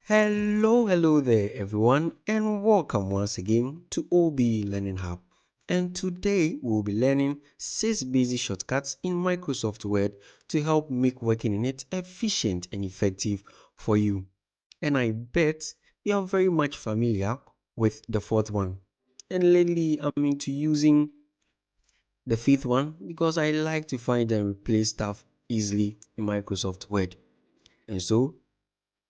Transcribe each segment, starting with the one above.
Hello there, everyone, and welcome once again to OB Learning Hub. And today we'll be learning 6 basic shortcuts in Microsoft Word to help make working in it efficient and effective for you. And I bet you are very much familiar with the fourth one. And lately, I'm into using the fifth one because I like to find and replace stuff easily in Microsoft Word. And so,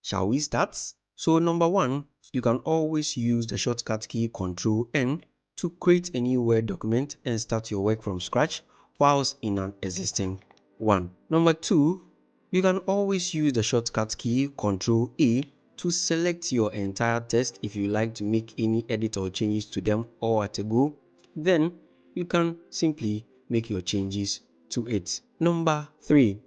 shall we start? So number one, you can always use the shortcut key Ctrl N to create a new Word document and start your work from scratch whilst in an existing one. Number two, you can always use the shortcut key Ctrl A to select your entire text if you like to make any edit or changes to them all at a go. Then you can simply make your changes to it. Number three,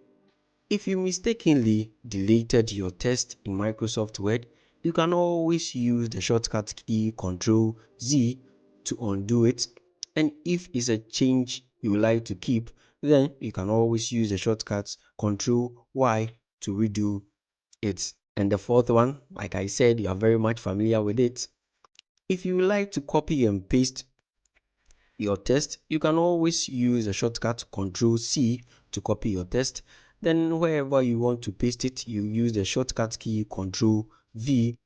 if you mistakenly deleted your text in Microsoft Word, you can always use the shortcut key Ctrl Z to undo it. And if it's a change you like to keep, then you can always use the shortcut Ctrl Y to redo it. And the fourth one, like I said, you are very much familiar with it. If you like to copy and paste your text, you can always use the shortcut Ctrl C to copy your text. Then wherever you want to paste it, you use the shortcut key Ctrl V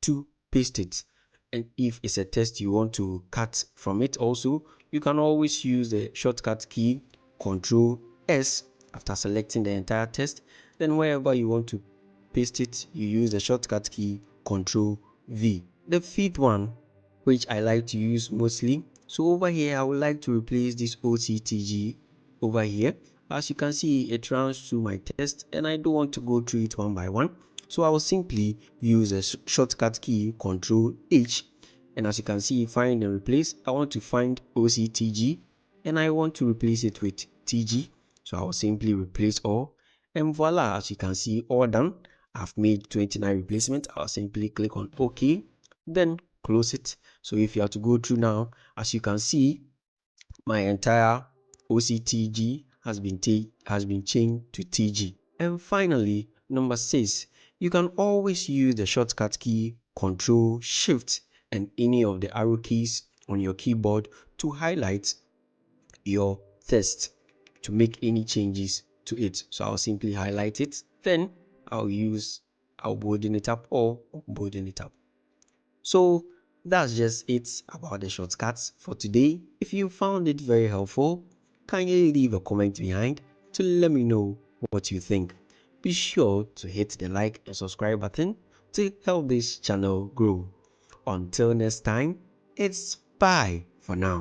to paste it. And if it's a text you want to cut from it also, you can always use the shortcut key Ctrl S after selecting the entire text. Then wherever you want to paste it, you use the shortcut key Ctrl V. The fifth one, which I like to use mostly. So over here, I would like to replace this OCTG over here. As you can see, it runs through my text and I don't want to go through it one by one. So I will simply use a shortcut key Ctrl H, and as you can see, find and replace. I want to find OCTG and I want to replace it with TG. So I will simply replace all, and voila, as you can see, all done. I've made 29 replacements. I'll simply click on OK, then close it. So if you have to go through now, as you can see, my entire OCTG has been changed to TG. And finally, number 6, you can always use the shortcut key Ctrl Shift and any of the arrow keys on your keyboard to highlight your text to make any changes to it. So I'll simply highlight it, then I'll bolding it up or unbolding it up. So that's just it about the shortcuts for today. If you found it very helpful, kindly leave a comment behind to let me know what you think. Be sure to hit the like and subscribe button to help this channel grow. Until next time, it's bye for now.